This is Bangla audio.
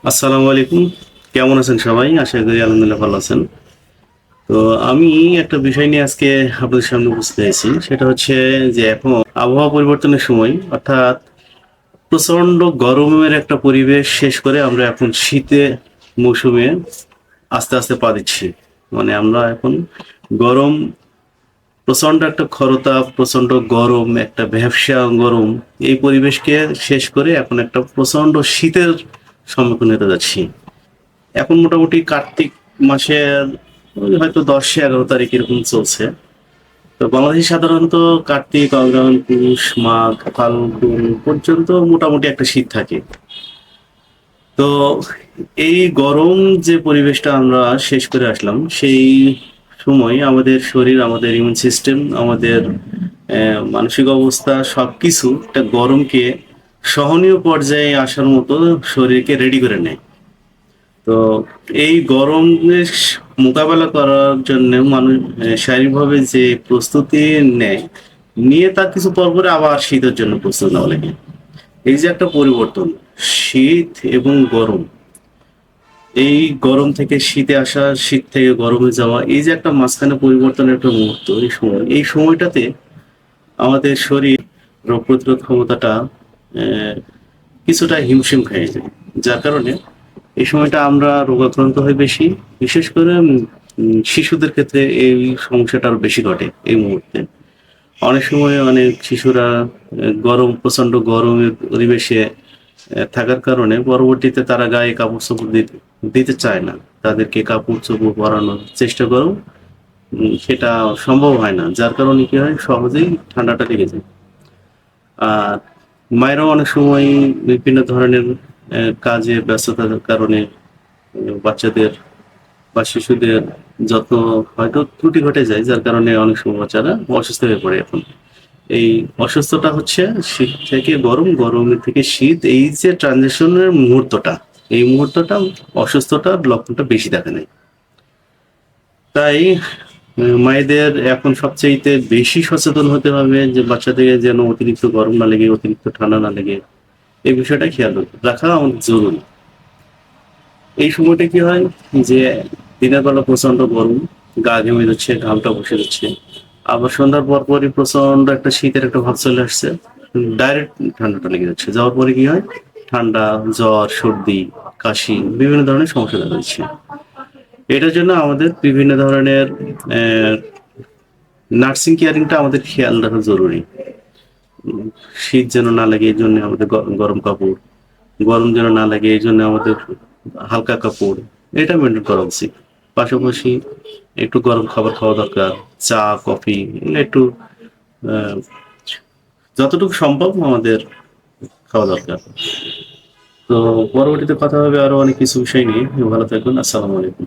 আসসালামু আলাইকুম। কেমন আছেন সবাই? আশা করি আলহামদুলিল্লাহ ভালো আছেন। তো আমি একটা বিষয় নিয়ে আজকে আপনাদের সামনে উপস্থিত হয়েছি। সেটা হচ্ছে যে এখন আবহাওয়া পরিবর্তনের সময় অর্থাৎ প্রচন্ড গরমের একটা পরিবেশ শেষ করে আমরা এখন শীতের মৌসুমে আস্তে, আস্তে পা দিচ্ছি। মানে আমরা এখন গরম প্রচন্ড একটা খরতাপ, প্রচন্ড গরম, একটা ভ্যাপসা গরম এই পরিবেশকে শেষ করে এখন একটা প্রচন্ড শীতের সম্মুখীন হতে যাচ্ছি। এখন মোটামুটি কার্তিক মাসের ওই হয়তো ১০-১১ তারিখ এরকম চলছে। তো বাংলাদেশে সাধারণত কার্তিক, অগ্রহায়ণ, পৌষ, মাঘ, ফাল্গুন পর্যন্ত মোটামুটি একটা শীত থাকে। তো এই গরম যে পরিবেশটা আমরা শেষ করে আসলাম, সেই সময় আমাদের শরীর, আমাদের ইমিউন সিস্টেম, আমাদের মানসিক অবস্থা সবকিছু একটা গরমকে সহনীয় পর্যায়ে আসার মতো শরীরকে রেডি করে নেয়। তো এই গরমের মোকাবেলা করার জন্য মানুষ শারীরিকভাবে যে প্রস্তুতি নেয়, নিয়ে তার কিছু পর পরে আবার শীতের জন্য প্রস্তুত নেওয়া লাগে। এই যে একটা পরিবর্তন, শীত এবং গরম, এই গরম থেকে শীতে আসা, শীত থেকে গরমে যাওয়া, এই যে একটা মাঝখানে পরিবর্তনের একটা মুহূর্ত, এই সময়টাতে আমাদের শরীর রোগ প্রতিরোধ ক্ষমতাটা আহ, কিছুটা হিমশিম খেয়ে যায়। যার কারণে এই সময়টা আমরা রোগাক্রান্ত হই বেশি। বিশেষ করে শিশুদের ক্ষেত্রে এই সমস্যাটা আরো বেশি ঘটে এই মুহূর্তে। অনেক সময় অনেক শিশুরা প্রচন্ড গরমের পরিবেশে থাকার কারণে পরবর্তীতে তারা গায়ে কাপড়-চোপড় দিতে চায় না। তাদেরকে কাপড়-চোপড় পরানোর চেষ্টা করেও সেটা সম্ভব হয় না। যার কারণে কি হয়? সহজেই ঠান্ডাটা লেগে যায়। আর মায়েরাও অনেক সময় বিভিন্ন ধরনের কাজে ব্যস্ততার কারণে বাচ্চাদের বা শিশুদের যত্ন হয়তো ত্রুটি ঘটে যায়, যার কারণে অনেক সময় বাচ্চারা অসুস্থ হয়ে পড়ে এখন। এই অসুস্থতা হচ্ছে শীত থেকে গরম, গরমের থেকে শীত, এই যে ট্রানজিশনের মুহূর্তটা, এই মুহূর্তটা অসুস্থতার লক্ষণটা বেশি দেখা দেয়। তাই মায়েদের এখন সবচাইতে বেশি সচেতন হতে হবে যে বাচ্চাদের যেন অতিরিক্ত গরম না লেগে, অতিরিক্ত ঠান্ডা না লেগে, এই বিষয়টা খেয়াল রাখা আমাদের জরুরি। এই সময়টা কি হয় যে দিনের বেলা প্রচন্ড গরম, গা ঘেমে যাচ্ছে, ঘামটা বসে যাচ্ছে। আবার সন্ধ্যার পরপরই প্রচন্ড একটা শীতের একটা ভাব চলে আসছে। ডাইরেক্ট ঠান্ডাটা লেগে যাচ্ছে। যাওয়ার পরে কি হয়? ঠান্ডা, জ্বর, সর্দি, কাশি বিভিন্ন ধরনের সমস্যা দেখা দিচ্ছে। এটার জন্য আমাদের বিভিন্ন ধরনের অ্যা নার্সিং কেয়ারিংটা আমাদের খেয়াল রাখা জরুরি। উম শীত যেন না লাগে এজন্য আমাদের গরম কাপড়, গরম যেন না লাগে এইজন্য আমাদের হালকা কাপড়, এটা মেইনটেইন করা উচিত। পাশাপাশি একটু গরম খাবার খাওয়া দরকার। চা, কফি এগুলো একটু আ যতটুকু সম্ভব আমাদের খাওয়া দরকার। তো পরবর্তীতে কথা হবে আরো অনেক কিছু বিষয় নিয়ে। ভালো থাকবেন। আসসালামু আলাইকুম।